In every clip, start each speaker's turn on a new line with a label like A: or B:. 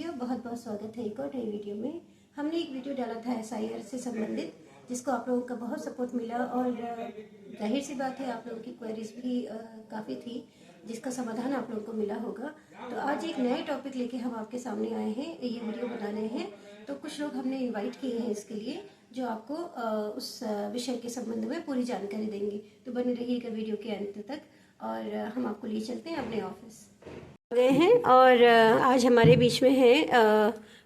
A: साथियों, बहुत बहुत स्वागत है एक और नई वीडियो में। हमने एक वीडियो डाला था एसआईआर से संबंधित, जिसको आप लोगों का बहुत सपोर्ट मिला और जाहिर सी बात है आप लोगों की क्वेरीज भी काफ़ी थी, जिसका समाधान आप लोगों को मिला होगा। तो आज एक नए टॉपिक लेके हम आपके सामने आए हैं, ये वीडियो बनाने हैं। तो कुछ लोग हमने इन्वाइट किए हैं इसके लिए, जो आपको उस विषय के संबंध में पूरी जानकारी देंगे। तो बने रहिएगा वीडियो के अंत तक और हम आपको लिए चलते हैं अपने ऑफिस गए हैं। और आज हमारे बीच में है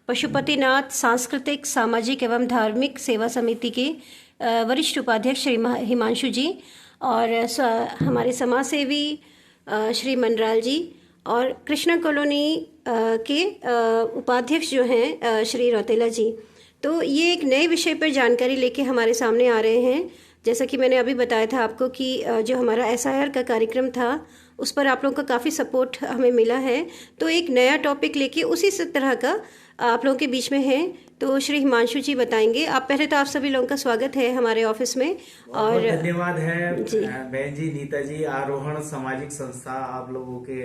A: पशुपतिनाथ सांस्कृतिक सामाजिक एवं धार्मिक सेवा समिति के वरिष्ठ उपाध्यक्ष श्री हिमांशु जी, और हमारे समाज सेवी श्री मनराल जी, और कृष्णा कॉलोनी के उपाध्यक्ष जो हैं श्री रौतेला जी। तो ये एक नए विषय पर जानकारी लेके हमारे सामने आ रहे हैं। जैसा कि मैंने अभी बताया था आपको कि जो हमारा एसआईआर का कार्यक्रम था उस पर आप लोगों का काफ़ी सपोर्ट हमें मिला है। तो एक नया टॉपिक लेके उसी तरह का आप लोगों के बीच में है। तो श्री हिमांशु जी बताएंगे। आप पहले तो आप सभी लोगों का स्वागत है हमारे ऑफिस में। और
B: धन्यवाद है बहन जी, नीता जी। आरोहण सामाजिक संस्था आप लोगों के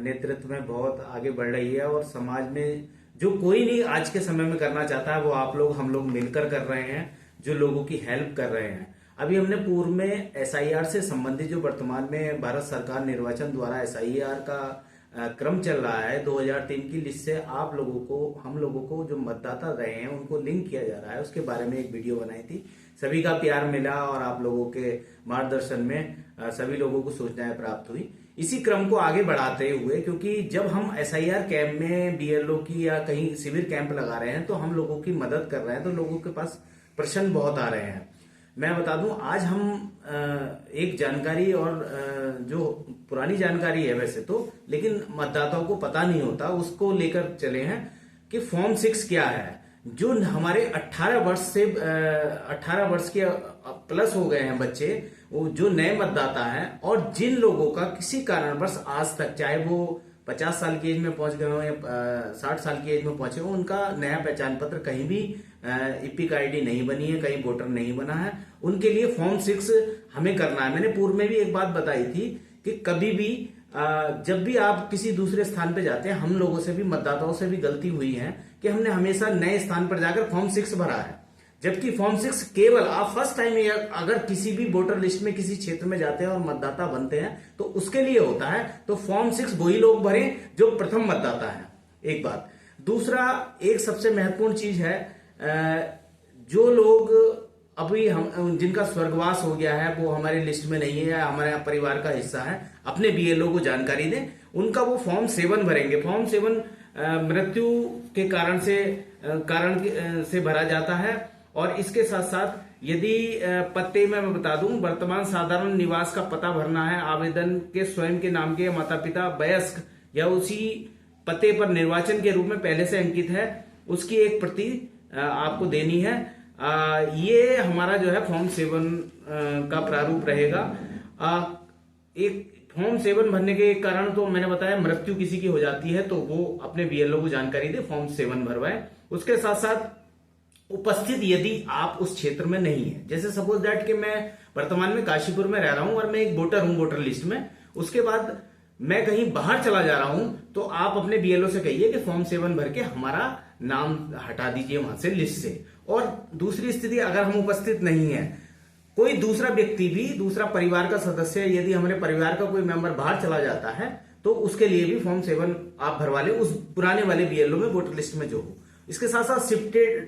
B: नेतृत्व में बहुत आगे बढ़ रही है और समाज में जो कोई नहीं आज के समय में करना चाहता है वो आप लोग हम लोग मिलकर कर रहे हैं, जो लोगों की हेल्प कर रहे हैं। अभी हमने पूर्व में एसआईआर से संबंधित जो वर्तमान में भारत सरकार निर्वाचन द्वारा एसआईआर का क्रम चल रहा है 2003 की लिस्ट से आप लोगों को, हम लोगों को जो मतदाता रहे हैं उनको लिंक किया जा रहा है, उसके बारे में एक वीडियो बनाई थी। सभी का प्यार मिला और आप लोगों के मार्गदर्शन में सभी लोगों को सूचनाएं प्राप्त हुई। इसी क्रम को आगे बढ़ाते हुए, क्योंकि जब हम एसआईआर कैंप में बीएलओ की या कहीं शिविर कैंप लगा रहे हैं तो हम लोगों की मदद कर रहे हैं, तो लोगों के पास प्रश्न बहुत आ रहे हैं। मैं बता दूं, आज हम एक जानकारी और जो पुरानी जानकारी है वैसे तो, लेकिन मतदाताओं को पता नहीं होता, उसको लेकर चले हैं कि फॉर्म 6 क्या है। जो हमारे 18 वर्ष के प्लस हो गए हैं बच्चे, वो जो नए मतदाता हैं और जिन लोगों का किसी कारणवश आज तक, चाहे वो 50 साल की एज में पहुंच गए हो या 60 साल की एज में पहुंचे हो, उनका नया पहचान पत्र कहीं भी इपिक आईडी नहीं बनी है, कहीं वोटर नहीं बना है, उनके लिए फॉर्म 6 हमें करना है। मैंने पूर्व में भी एक बात बताई थी कि कभी भी जब भी आप किसी दूसरे स्थान पे जाते हैं, हम लोगों से भी, मतदाताओं से भी गलती हुई है कि हमने हमेशा नए स्थान पर जाकर फॉर्म 6 भरा है, जबकि फॉर्म 6 केवल आप फर्स्ट टाइम अगर किसी भी वोटर लिस्ट में किसी क्षेत्र में जाते हैं और मतदाता बनते हैं तो उसके लिए होता है। तो फॉर्म 6 वही लोग भरें जो प्रथम मतदाता है, एक बात। दूसरा, एक सबसे महत्वपूर्ण चीज है, जो लोग अभी हम जिनका स्वर्गवास हो गया है, वो हमारी लिस्ट में नहीं है, हमारे परिवार का हिस्सा है, अपने बीएलओ को जानकारी दें, उनका वो फॉर्म 7 भरेंगे। फॉर्म 7 मृत्यु के कारण से भरा जाता है। और इसके साथ साथ यदि पते में मैं बता दूं, वर्तमान साधारण निवास का पता भरना है, आवेदन के स्वयं के नाम के माता पिता वयस्क या उसी पते पर निर्वाचन के रूप में पहले से अंकित है, उसकी एक प्रति आपको देनी है। ये हमारा जो है फॉर्म 7 का प्रारूप रहेगा। एक फॉर्म 7 भरने के कारण, तो मैंने बताया, मृत्यु किसी की हो जाती है तो वो अपने बीएलओ को जानकारी दे, फॉर्म 7 भरवाए। उसके साथ साथ उपस्थित यदि आप उस क्षेत्र में नहीं है, जैसे सपोज दैट कि मैं वर्तमान में काशीपुर में रह रहा हूं और मैं एक वोटर हूं वोटर लिस्ट में, उसके बाद मैं कहीं बाहर चला जा रहा हूं, तो आप अपने बीएलओ से कहिए कि फॉर्म 7 भर के हमारा नाम हटा दीजिए वहां से, लिस्ट से। और दूसरी स्थिति, अगर हम उपस्थित नहीं है, कोई दूसरा व्यक्ति भी, दूसरा परिवार का सदस्य, यदि हमारे परिवार का कोई मेंबर बाहर चला जाता है तो उसके लिए भी फॉर्म 7 आप भरवा ले, उस पुराने वाले बीएलओ में, वोटर लिस्ट में जो हो। इसके साथ साथ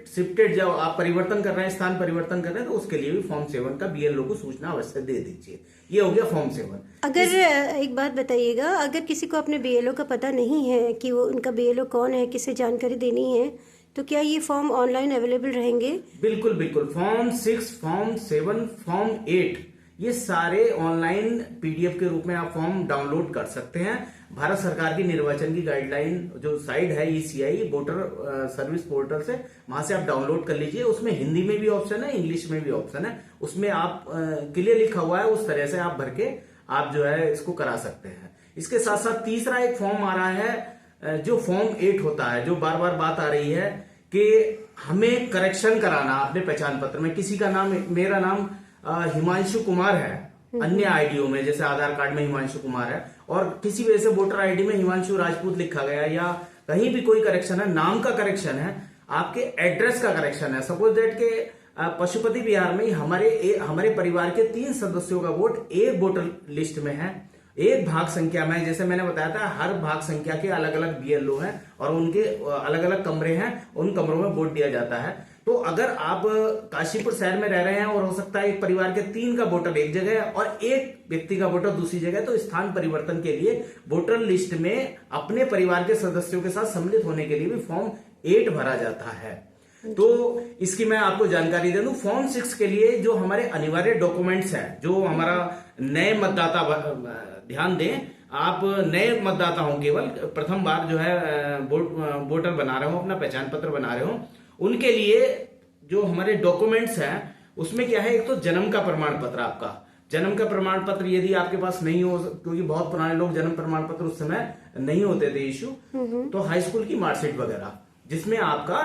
B: शिफ्टेड जब आप परिवर्तन कर रहे हैं, स्थान परिवर्तन कर रहे हैं, तो उसके लिए भी फॉर्म 7 का बीएलओ को सूचना अवश्य दे दीजिए। ये हो गया फॉर्म 7।
A: अगर एक बात बताइएगा, अगर किसी को अपने बीएलओ का पता नहीं है कि वो उनका बीएलओ कौन है, किसे जानकारी देनी है, तो क्या ये फॉर्म ऑनलाइन अवेलेबल रहेंगे?
B: बिल्कुल बिल्कुल। फॉर्म 6, फॉर्म 7, फॉर्म 8, ये सारे ऑनलाइन पीडीएफ के रूप में आप फॉर्म डाउनलोड कर सकते हैं। भारत सरकार की निर्वाचन की गाइडलाइन जो साइट है ईसीआई वोटर सर्विस पोर्टल से, वहां से आप डाउनलोड कर लीजिए। उसमें हिंदी में भी ऑप्शन है, इंग्लिश में भी ऑप्शन है, उसमें आप क्लियर लिखा हुआ है, उस तरह से आप भर के आप जो है इसको करा सकते हैं। इसके साथ साथ तीसरा एक फॉर्म आ रहा है, जो फॉर्म 8 होता है, जो बार बार बात आ रही है कि हमें करेक्शन कराना अपने पहचान पत्र में। किसी का नाम, मेरा नाम हिमांशु कुमार है, अन्य आईडियो में जैसे आधार कार्ड में हिमांशु कुमार है, और किसी वजह से वोटर आईडी में हिमांशु राजपूत लिखा गया या कहीं भी कोई करेक्शन है, नाम का करेक्शन है, आपके एड्रेस का करेक्शन है, सपोज दैट के पशुपति बिहार में हमारे परिवार के 3 सदस्यों का वोट एक वोटर लिस्ट में है, एक भाग संख्या में, जैसे मैंने बताया था हर भाग संख्या के अलग अलग बीएलओ हैं और उनके अलग अलग कमरे हैं, उन कमरों में वोट दिया जाता है। तो अगर आप काशीपुर शहर में रह रहे हैं और हो सकता है एक परिवार के 3 का वोटर एक जगह है और एक व्यक्ति का वोटर दूसरी जगह, तो स्थान परिवर्तन के लिए वोटर लिस्ट में अपने परिवार के सदस्यों के साथ सम्मिलित होने के लिए भी फॉर्म 8 भरा जाता है। तो इसकी मैं आपको जानकारी दे दूं, फॉर्म 6 के लिए जो हमारे अनिवार्य डॉक्यूमेंट्स हैं, जो हमारा नए मतदाता, ध्यान दें आप नए मतदाता हो, केवल प्रथम बार जो है वोटर बना रहे हो, अपना पहचान पत्र बना रहे हो, उनके लिए जो हमारे डॉक्यूमेंट्स हैं उसमें क्या है, एक तो जन्म का प्रमाण पत्र, आपका जन्म का प्रमाण पत्र यदि आपके पास नहीं हो, क्योंकि बहुत पुराने लोग जन्म प्रमाण पत्र उस समय नहीं होते थे इशू, तो हाई स्कूल की मार्कशीट वगैरह जिसमें आपका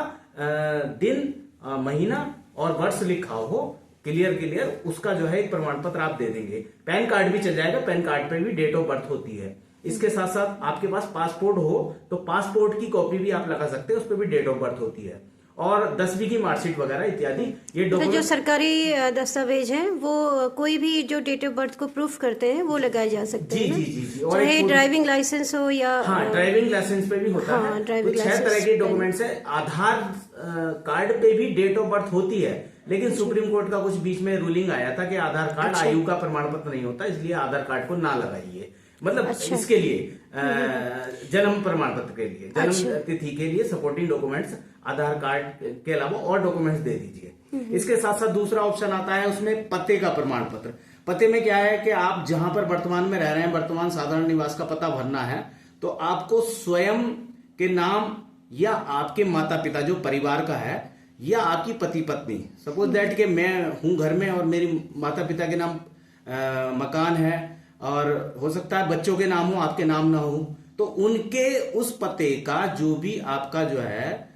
B: दिन, महीना और वर्ष लिखा हो क्लियर, उसका जो है एक प्रमाण पत्र आप दे देंगे। पैन कार्ड भी चल जाएगा, पैन कार्ड पे भी डेट ऑफ बर्थ होती है। इसके साथ साथ आपके पास पासपोर्ट हो तो पासपोर्ट की कॉपी भी आप लगा सकते हैं, उस पर भी डेट ऑफ बर्थ होती है, और 10वीं की मार्कशीट वगैरह इत्यादि ये
A: तो जो सरकारी दस्तावेज हैं वो कोई भी जो डेट ऑफ बर्थ को प्रूफ करते हैं वो लगाए जा सकते हैं।
B: जी।
A: और चाहे ड्राइविंग लाइसेंस हो या
B: ड्राइविंग लाइसेंस पे भी होता है। तो 6 तरह के डॉक्यूमेंट्स है। आधार कार्ड पे भी डेट ऑफ बर्थ होती है, लेकिन सुप्रीम कोर्ट का कुछ बीच में रूलिंग आया था कि आधार कार्ड आयु का प्रमाण पत्र नहीं होता, इसलिए आधार कार्ड को ना लगाइए, मतलब इसके लिए जन्म प्रमाण पत्र के लिए, जन्म तिथि के लिए सपोर्टिंग डॉक्यूमेंट्स आधार कार्ड के अलावा और डॉक्यूमेंट्स दे दीजिए। इसके साथ साथ दूसरा ऑप्शन आता है उसमें पते का प्रमाण पत्र। पते में क्या है कि आप जहां पर वर्तमान में रह रहे हैं, वर्तमान साधारण निवास का पता भरना है, तो आपको स्वयं के नाम या आपके माता पिता जो परिवार का है, या आपकी पति पत्नी, सपोज दैट कि मैं हूं घर में और मेरी माता पिता के नाम मकान है, और हो सकता है बच्चों के नाम हो, आपके नाम ना हो, तो उनके उस पते का जो भी आपका जो है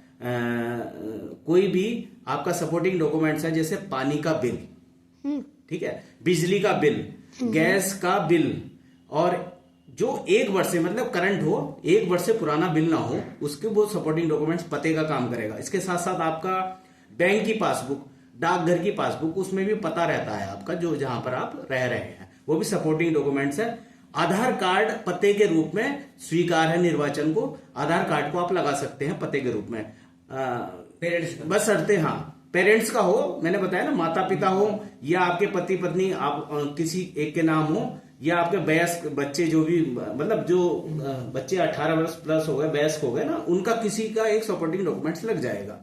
B: कोई भी आपका सपोर्टिंग डॉक्यूमेंट्स है, जैसे पानी का बिल, ठीक है, बिजली का बिल, गैस का बिल, और जो 1 वर्ष से मतलब करंट हो, 1 वर्ष से पुराना बिल ना हो, उसके वो सपोर्टिंग डॉक्यूमेंट्स पते का काम करेगा। इसके साथ साथ आपका बैंक की पासबुक, डाकघर की पासबुक, उसमें भी पता रहता है आपका जो जहां पर आप रह रहे हैं, वो भी सपोर्टिंग डॉक्यूमेंट्स है। आधार कार्ड पते के रूप में स्वीकार है निर्वाचन को, आधार कार्ड को आप लगा सकते हैं पते के रूप में, पेरेंट्स बस शर्ते, हाँ पेरेंट्स का हो, मैंने बताया ना, माता पिता हो या आपके पति पत्नी, आप किसी एक के नाम हो, या आपके वयस्क बच्चे जो भी, मतलब जो बच्चे 18 वर्ष प्लस हो गए, वयस्क हो गए ना, उनका किसी का एक सपोर्टिंग डॉक्यूमेंट्स लग जाएगा।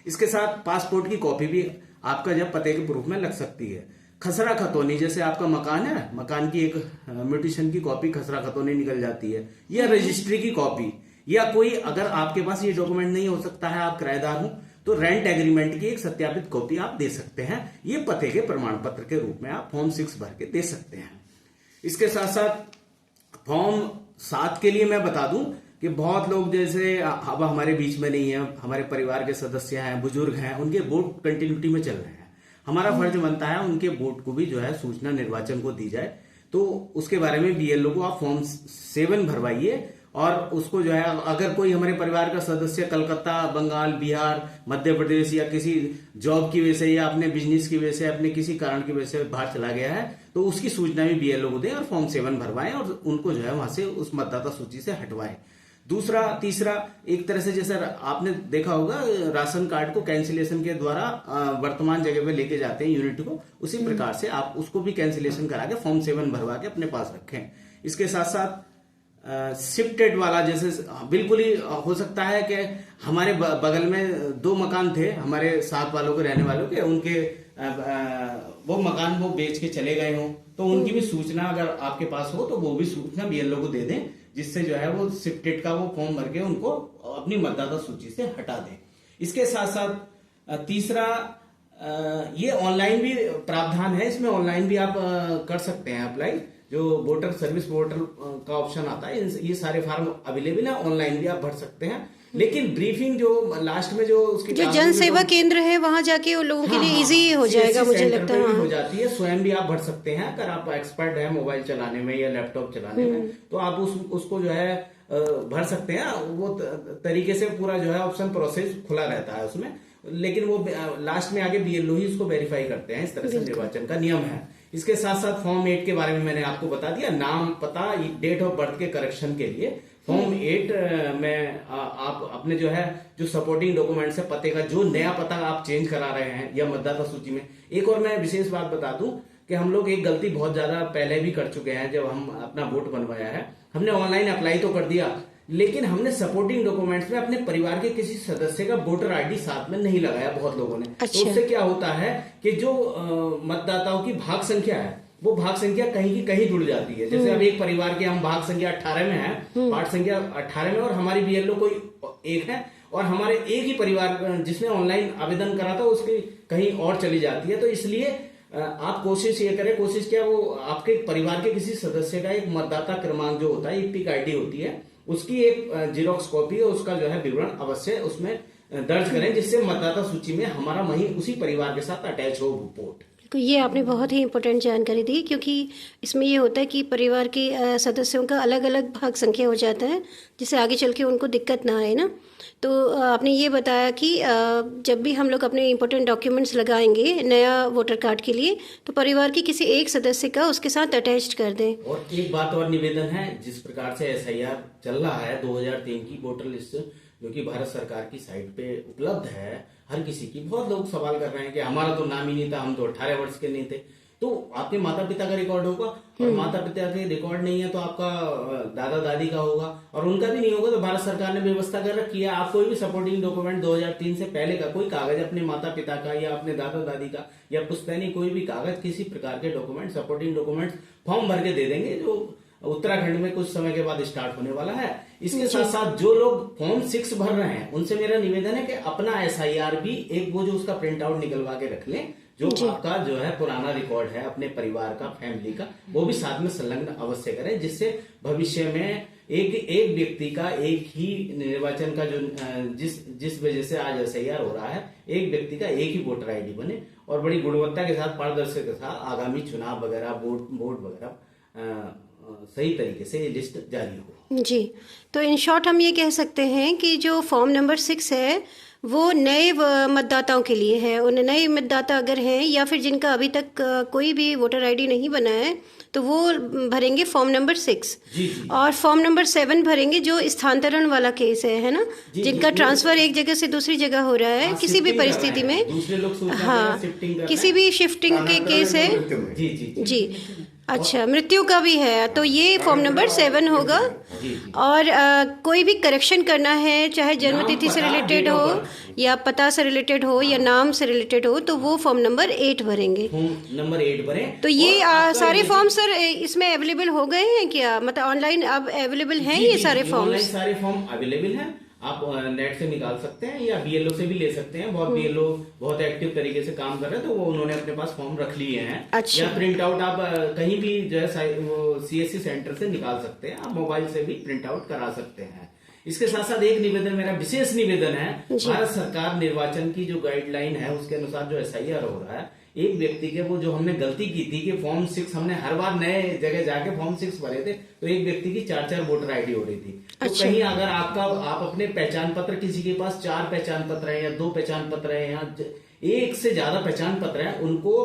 B: इसके साथ पासपोर्ट की कॉपी भी आपका जब पते के प्रूफ में लग सकती है। खसरा खतौनी, जैसे आपका मकान है, मकान की एक म्यूटेशन की कॉपी खसरा खतौनी निकल जाती है, या रजिस्ट्री की कॉपी, या कोई अगर आपके पास ये डॉक्यूमेंट नहीं हो सकता है, आप किराएदार हो, तो रेंट एग्रीमेंट की एक सत्यापित कॉपी आप दे सकते हैं। ये पते के प्रमाण पत्र के रूप में आप फॉर्म 6 भर के दे सकते हैं। इसके साथ साथ फॉर्म 7 के लिए मैं बता दूं कि बहुत लोग जैसे अब हमारे बीच में नहीं है, हमारे परिवार के सदस्य हैं, बुजुर्ग हैं, उनके वोट कंटिन्यूटी में चल रहे हैं, हमारा फर्ज बनता है उनके वोट को भी जो है सूचना निर्वाचन को दी जाए। तो उसके बारे में बीएलओ को आप फॉर्म 7 भरवाइए, और उसको जो है, अगर कोई हमारे परिवार का सदस्य कलकत्ता, बंगाल, बिहार, मध्य प्रदेश या किसी जॉब की वजह से या अपने बिजनेस की वजह से, अपने किसी कारण की वजह से बाहर चला गया है, तो उसकी सूचना भी बीएलओ को दें और फॉर्म 7 भरवाएं और उनको जो है वहां से उस मतदाता सूची से हटवाएं। दूसरा, तीसरा, एक तरह से जैसे आपने देखा होगा राशन कार्ड को कैंसिलेशन के द्वारा वर्तमान जगह पे लेके जाते हैं यूनिट को, उसी प्रकार से आप उसको भी कैंसिलेशन करा के फॉर्म 7 भरवा के अपने पास रखें। इसके साथ साथ शिफ्टेड वाला, जैसे बिल्कुल ही हो सकता है कि हमारे बगल में 2 मकान थे हमारे साथ वालों के, रहने वालों के, उनके वो मकान वो बेच के चले गए हों, तो उनकी भी सूचना अगर आपके पास हो तो वो भी सूचना बीएलओ को दे दें, जिससे जो है वो शिफ्टेड का वो फॉर्म भर के उनको अपनी मतदाता सूची से हटा दें। इसके साथ साथ तीसरा, ये ऑनलाइन भी प्रावधान है, इसमें ऑनलाइन भी आप कर सकते हैं अप्लाई, जो वोटर सर्विस पोर्टल का ऑप्शन आता है, ये सारे फॉर्म अवेलेबल है, ऑनलाइन भी आप भर सकते हैं। लेकिन ब्रीफिंग जो लास्ट में जो उसकी
A: जो जन सेवा केंद्र है वहां जाके उन लोगों के लिए इजी हो जाएगा, मुझे लगता है
B: हो जाती है। स्वयं भी आप भर सकते हैं, अगर आप एक्सपर्ट है मोबाइल चलाने में या लैपटॉप चलाने में, तो आप उसको जो है भर सकते हैं, वो तरीके से पूरा जो है ऑप्शन प्रोसेस खुला रहता है उसमें, लेकिन वो लास्ट में आगे बीएलओ ही उसको वेरीफाई करते हैं। इस तरह से निर्वाचन का नियम है। इसके साथ साथ फॉर्म 8 के बारे में मैंने आपको बता दिया, नाम, पता, डेट ऑफ बर्थ के करेक्शन के लिए फॉर्म 8 में आप अपने जो सपोर्टिंग डॉक्यूमेंट्स है, पते का जो नया पता आप चेंज करा रहे हैं या मतदाता सूची में। एक और मैं विशेष बात बता दूं कि हम लोग एक गलती बहुत ज्यादा पहले भी कर चुके हैं। जब हम अपना वोट बनवाया है, हमने ऑनलाइन अप्लाई तो कर दिया, लेकिन हमने सपोर्टिंग डॉक्यूमेंट्स में अपने परिवार के किसी सदस्य का वोटर आईडी साथ में नहीं लगाया बहुत लोगों ने।
A: अच्छा।
B: तो उससे क्या होता है कि जो मतदाताओं की भाग संख्या है, वो भाग संख्या कहीं की कहीं जुड़ जाती है। जैसे अब एक परिवार के हम भाग संख्या 18 में है, वार्ड संख्या 18 में, और हमारी बीएलओ कोई एक है, और हमारे एक ही परिवार जिसने ऑनलाइन आवेदन करा था उसकी कहीं और चली जाती है। तो इसलिए आप कोशिश ये करें, कोशिश क्या, वो आपके परिवार के किसी सदस्य का एक मतदाता क्रमांक जो होता है, इपिक आईडी होती है, उसकी एक जीरोक्स कॉपी और उसका विवरण अवश्य उसमें दर्ज करें, जिससे मतदाता सूची में हमारा वहीं उसी परिवार के साथ अटैच हो वोट।
A: तो ये आपने बहुत ही इम्पोर्टेंट जानकारी दी, क्योंकि इसमें ये होता है कि परिवार के सदस्यों का अलग अलग भाग संख्या हो जाता है, जिससे आगे चल के उनको दिक्कत ना आए ना। तो आपने ये बताया कि जब भी हम लोग अपने इम्पोर्टेंट डॉक्यूमेंट्स लगाएंगे नया वोटर कार्ड के लिए, तो परिवार के किसी एक सदस्य का उसके साथ अटैच कर दें।
B: और एक बात और निवेदन है, जिस प्रकार से एसआईआर चल रहा है 2003 की वोटर लिस्ट जो कि भारत सरकार की साइट पे उपलब्ध है, हर किसी की, बहुत लोग सवाल कर रहे हैं कि हमारा तो नाम ही नहीं था, हम तो 18 वर्ष के नहीं थे। तो आपके माता पिता का रिकॉर्ड होगा, और माता पिता के रिकॉर्ड नहीं है तो आपका दादा दादी का होगा, और उनका भी नहीं होगा। तो भारत सरकार ने व्यवस्था कर रखी है, आप कोई भी सपोर्टिंग डॉक्यूमेंट 2003 से पहले का कोई कागज अपने माता पिता का या अपने दादा दादी का या पुश्तैनी कोई भी कागज, किसी प्रकार के डॉक्यूमेंट, सपोर्टिंग डॉक्यूमेंट फॉर्म भर के दे देंगे, जो उत्तराखंड में कुछ समय के बाद स्टार्ट होने वाला है। इसके साथ साथ जो लोग फॉर्म 6 भर रहे हैं, उनसे मेरा निवेदन है कि अपना एसआईआर भी एक वो जो उसका प्रिंट आउट निकलवा के रख लें, जो आपका पुराना रिकॉर्ड है अपने परिवार का, फैमिली का, वो भी साथ में संलग्न अवश्य करें, जिससे भविष्य में एक व्यक्ति का एक ही निर्वाचन का जिस वजह से आज एसआईआर हो रहा है, एक व्यक्ति का एक ही वोटर आईडी बने, और बड़ी गुणवत्ता के साथ, पारदर्शिता के साथ आगामी चुनाव वगैरह, वोट वगैरह सही तरीके से लिस्ट जारी हो।
A: जी, तो इन शॉर्ट हम ये कह सकते हैं कि जो फॉर्म नंबर 6 है वो नए मतदाताओं के लिए है। उन नए मतदाता अगर हैं या फिर जिनका अभी तक कोई भी वोटर आईडी नहीं बना है, तो वो भरेंगे फॉर्म नंबर 6।
B: जी।
A: और फॉर्म नंबर 7 भरेंगे जो स्थानांतरण वाला केस है ना, जिनका ट्रांसफर एक जगह से दूसरी जगह हो रहा है किसी भी परिस्थिति में, हाँ, किसी भी शिफ्टिंग के केस है। जी, अच्छा, मृत्यु का भी है, तो ये फॉर्म नंबर 7 होगा। और कोई भी करेक्शन करना है, चाहे जन्म तिथि से रिलेटेड हो या पता से रिलेटेड हो या नाम से रिलेटेड हो, तो वो फॉर्म नंबर 8 भरेंगे।
B: नंबर 8 भरें।
A: तो ये सारे फॉर्म सर इसमें अवेलेबल हो गए हैं क्या? मतलब ऑनलाइन अब अवेलेबल हैं ये सारे फॉर्म?
B: सारे फॉर्म अवेलेबल हैं, आप नेट से निकाल सकते हैं या बीएलओ से भी ले सकते हैं। बहुत बीएलओ बहुत एक्टिव तरीके से काम कर रहे हैं, तो वो उन्होंने अपने पास फॉर्म रख लिए हैं।
A: अच्छा।
B: या प्रिंट आउट आप कहीं भी सीएससी सेंटर से निकाल सकते हैं, आप मोबाइल से भी प्रिंट आउट करा सकते हैं। इसके साथ साथ एक निवेदन, मेरा विशेष निवेदन है, भारत सरकार निर्वाचन की जो गाइडलाइन है उसके अनुसार जो एसआईआर हो रहा है, एक व्यक्ति के वो जो हमने गलती की थी कि फॉर्म 6 हमने हर बार नए जगह जाके फॉर्म 6 भरे थे, तो एक व्यक्ति की 4 वोटर आईडी हो रही थी। तो
A: अच्छा।
B: कहीं अगर आप अपने पहचान पत्र, किसी के पास 4 पहचान पत्र है या 2 पहचान पत्र है या एक से ज्यादा पहचान पत्र है, उनको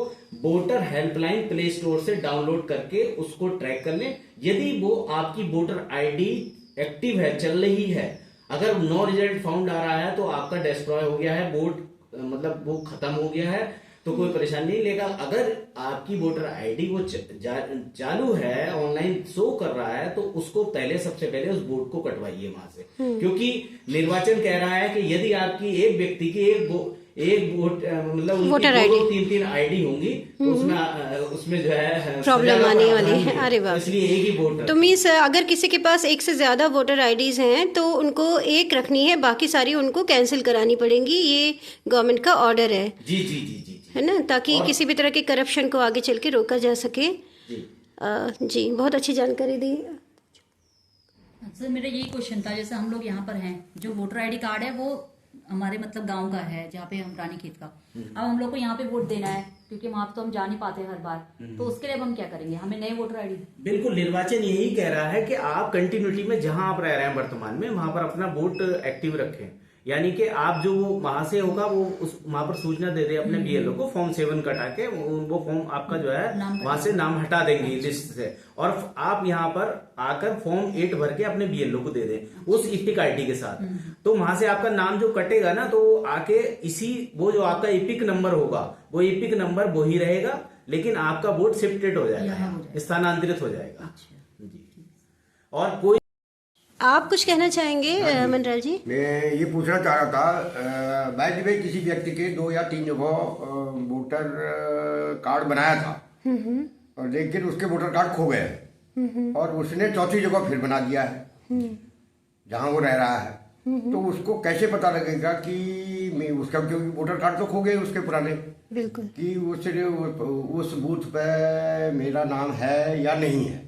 B: वोटर हेल्पलाइन प्ले स्टोर से डाउनलोड करके उसको ट्रैक कर ले। यदि वो आपकी वोटर आईडी एक्टिव है, चल रही है, अगर नो रिजल्ट फाउंड आ रहा है, तो आपका डिस्ट्रॉय हो गया है वोट, मतलब वो खत्म हो गया है, तो कोई परेशानी नहीं लेगा। अगर आपकी वोटर आईडी वो चालू है, ऑनलाइन शो कर रहा है, तो उसको सबसे पहले उस वोट को कटवाइए वहां से, क्योंकि निर्वाचन कह रहा है कि यदि आपकी एक व्यक्ति की एक वोट, मतलब
A: वोटर आईडी
B: 3 आईडी होंगी, तो उसमें जो है
A: प्रॉब्लम आने वाली है। अरे वाह,
B: इसलिए एक ही वोट।
A: तो मीन्स अगर किसी के पास एक से ज्यादा वोटर आईडीज हैं तो उनको एक रखनी है, बाकी सारी उनको कैंसिल करानी पड़ेंगी। ये गवर्नमेंट का ऑर्डर है।
B: जी जी जी जी,
A: है ना, ताकि किसी भी तरह के करप्शन को आगे चल के रोका जा सके। जी, बहुत अच्छी जानकारी दी
C: सर। मेरा यही क्वेश्चन था, जैसे हम लोग यहाँ पर हैं, जो वोटर आईडी कार्ड है वो हमारे मतलब गांव का है, जहाँ पे हम रानी खेत का। अब हम लोग को यहाँ पे वोट देना है, क्योंकि वहां तो हम जा नहीं पाते हर बार, तो उसके लिए अब हम क्या करेंगे, हमें नए वोटर आईडी।
B: बिल्कुल, निर्वाचन यही कह रहा है कि आप कंटिन्यूटी में जहां आप रह रहे हैं वर्तमान में, वहां पर अपना वोट एक्टिव रखें। यानी कि आप जो वहां से होगा वो उस वहां पर सूचना दे दे अपने बीएलओ को, फॉर्म 7 कटा के वो फॉर्म आपका जो है वहां से नाम हटा देंगे लिस्ट से, और आप यहाँ पर आकर फॉर्म 8 भर के अपने बीएलओ को दे दें उस इपिक आईडी के साथ। तो वहां से आपका नाम जो कटेगा ना, तो आके इसी वो जो आपका इपिक नंबर होगा, वो इपिक नंबर वो ही रहेगा, लेकिन आपका वोट शिफ्टेड हो जाएगा, स्थानांतरित हो जाएगा जी। और कोई
A: आप कुछ कहना चाहेंगे मनराल जी?
D: मैं ये पूछना चाह रहा था, भाई किसी व्यक्ति के 2 या 3 जगह वोटर कार्ड बनाया था, और लेकिन उसके वोटर कार्ड खो गए, और उसने चौथी जगह फिर बना दिया है जहां वो रह रहा है, तो उसको कैसे पता लगेगा कि मैं उसका, क्योंकि वोटर कार्ड तो खो गए उसके पुराने,
A: बिल्कुल, कि
D: उस बूथ पे मेरा नाम है या नहीं है,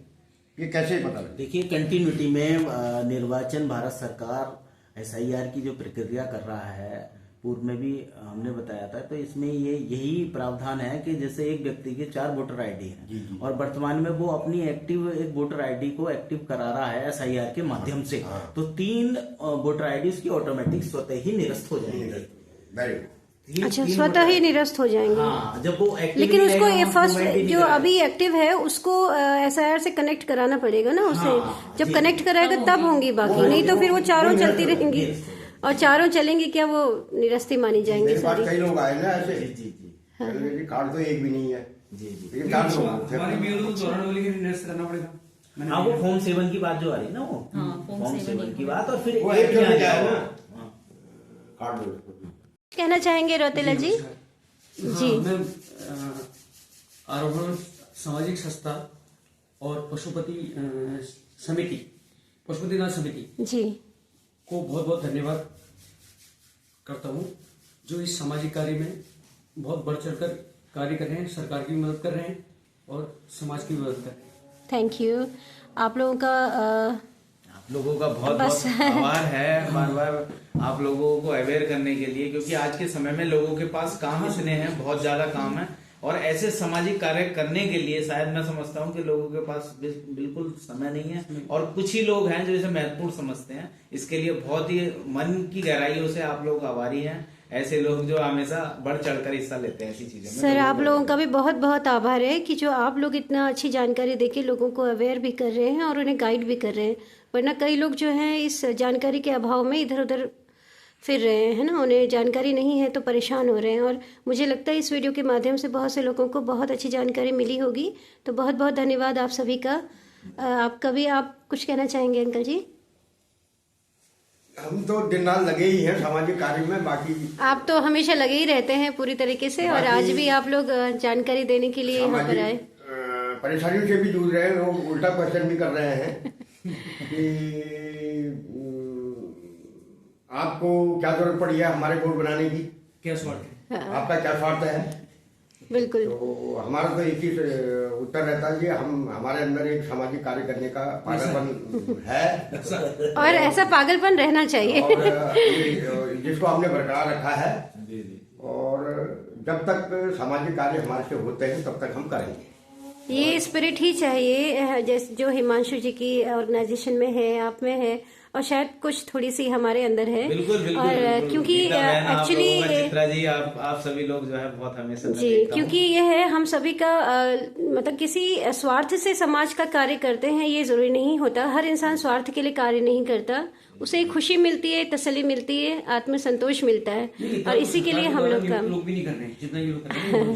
D: ये कैसे पता लगे?
B: देखिए, कंटिन्यूटी में निर्वाचन भारत सरकार एसआईआर की जो प्रक्रिया कर रहा है, पूर्व में भी हमने बताया था, तो इसमें ये यही प्रावधान है कि जैसे एक व्यक्ति के 4 वोटर आईडी हैं और वर्तमान में वो अपनी एक्टिव एक वोटर आईडी को एक्टिव करा रहा है एसआईआर के माध्यम से, तो 3 वोटर आईडी उसकी ऑटोमेटिक स्वतः ही निरस्त हो जाएंगे।
A: अच्छा, स्वतः ही निरस्त हो जाएंगे।
B: हाँ, जब वो एक्टिव,
A: लेकिन उसको ये फर्स्ट जो अभी एक्टिव है उसको एसआईआर से कनेक्ट कराना पड़ेगा ना उसे। जब कनेक्ट कराएगा तब होंगी बाकी, नहीं तो फिर वो चारों चलती रहेंगी, और चारों चलेंगी क्या वो निरस्ती मानी जाएंगी सारी।
D: कई लोग आए ना ऐसे, जी कार्ड तो एक भी नहीं है जी,
B: हाँ, वो फॉर्म 7 की बात जो आ रही है ना, वो फॉर्म 7 की बात, और फिर
D: कार्ड
A: कहना चाहेंगे रौतेला जी? जी,
E: मैं आरोहण सामाजिक संस्था और पशुपतिनाथ समिति
A: जी
E: को बहुत बहुत धन्यवाद करता हूँ, जो इस सामाजिक कार्य में बहुत बढ़ चढ़कर कार्य कर रहे हैं, सरकार की भी मदद कर रहे हैं और समाज की भी मदद कर रहे हैं।
A: Thank you. आप लोगों का
B: बहुत बहुत आभार है, बार बार आप लोगों को अवेयर करने के लिए, क्योंकि आज के समय में लोगों के पास कहाँ स्नेह है, बहुत ज्यादा काम है, और ऐसे सामाजिक कार्य करने के लिए शायद मैं समझता हूँ कि लोगों के पास बिल्कुल समय नहीं है, और कुछ ही लोग हैं जो इसे महत्वपूर्ण समझते हैं। इसके लिए बहुत ही मन की गहराइयों से आप लोग आभारी हैं, ऐसे लोग जो हमेशा बढ़ चढ़कर हिस्सा लेते हैं ऐसी चीजों में।
A: सर, आप लोगों का भी बहुत बहुत आभार है कि जो आप लोग इतना अच्छी जानकारी देके लोगों को अवेयर भी कर रहे हैं और उन्हें गाइड भी कर रहे हैं, वरना कई लोग जो हैं इस जानकारी के अभाव में इधर उधर फिर रहे हैं ना, उन्हें जानकारी नहीं है तो परेशान हो रहे हैं। और मुझे लगता है इस वीडियो के माध्यम से बहुत से लोगों को बहुत अच्छी जानकारी मिली होगी, तो बहुत बहुत धन्यवाद आप सभी का। आप कुछ कहना चाहेंगे अंकल जी?
D: हम तो दिन रात लगे ही हैं सामाजिक कार्य में, बाकी
A: आप तो हमेशा लगे ही रहते हैं पूरी तरीके से, और आज भी आप लोग जानकारी देने के लिए यहाँ पर आए।
D: परेशानियों से भी जूझ रहे हैं लोग, उल्टा क्वेश्चन भी कर रहे हैं कि आपको क्या जरूरत पड़ी है हमारे बोर्ड बनाने की,
E: क्या स्वार्थ है,
D: आपका क्या स्वार्थ है?
A: बिल्कुल,
D: तो हमारा तो एक ही उत्तर रहता है कि हमारे अंदर एक सामाजिक कार्य करने का पागलपन है,
A: और ऐसा पागलपन रहना चाहिए,
D: और जिसको हमने बरकरार रखा है, और जब तक सामाजिक कार्य हमारे से होते हैं तब तक हम करेंगे।
A: ये स्पिरिट ही चाहिए, जैसे जो हिमांशु जी की ऑर्गेनाइजेशन में है, आप में है, और शायद कुछ थोड़ी सी हमारे अंदर है।
B: बिल्कुल, बिल्कुल,
A: और
B: बिल्कुल,
A: क्योंकि एक्चुअली
B: चित्रा जी आप सभी लोग जो है बहुत हमेशा
A: जी, क्योंकि ये है हम सभी का मतलब किसी स्वार्थ से समाज का कार्य करते हैं, ये जरूरी नहीं होता। हर इंसान स्वार्थ के लिए कार्य नहीं करता, उसे खुशी मिलती है, तसल्ली मिलती है, आत्मसंतोष मिलता है, और इसी के लिए हम लोग काम
E: लोग भी नहीं कर रहे हैं जितना ये लोग कर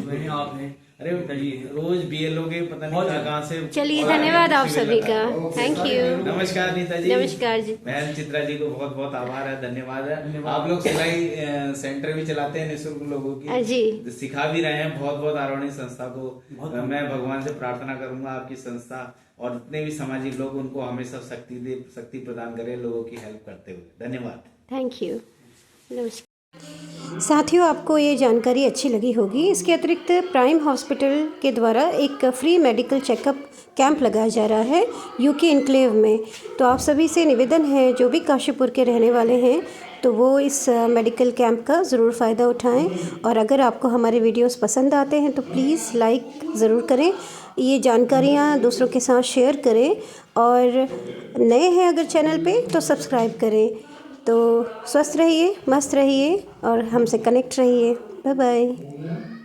E: रहे हैं। आप हैं,
B: अरे रोज बीएलओ के पता नहीं कहाँ से।
A: चलिए, धन्यवाद आप सभी का, थैंक यू।
B: नमस्कार नीता जी।
A: नमस्कार जी।
B: बहन चित्रा जी को बहुत बहुत आभार है, धन्यवाद है। आप लोग सिलाई सेंटर भी चलाते हैं निःशुल्क लोगों की,
A: जी
B: सिखा भी रहे हैं। बहुत बहुत आरोहणी संस्था को मैं भगवान से प्रार्थना करूंगा आपकी संस्था और जितने भी सामाजिक लोग उनको हमेशा शक्ति प्रदान करें लोगों की हेल्प करते हुए। धन्यवाद,
A: थैंक यू, नमस्कार। साथियों, आपको ये जानकारी अच्छी लगी होगी। इसके अतिरिक्त प्राइम हॉस्पिटल के द्वारा एक फ्री मेडिकल चेकअप कैंप लगाया जा रहा है यूके इनक्लेव में। तो आप सभी से निवेदन है, जो भी काशीपुर के रहने वाले हैं, तो वो इस मेडिकल कैंप का ज़रूर फ़ायदा उठाएं। और अगर आपको हमारे वीडियोस पसंद आते हैं तो प्लीज़ लाइक ज़रूर करें, ये जानकारियाँ दूसरों के साथ शेयर करें, और नए हैं अगर चैनल पे तो सब्सक्राइब करें। तो स्वस्थ रहिए, मस्त रहिए और हमसे कनेक्ट रहिए। Bye bye.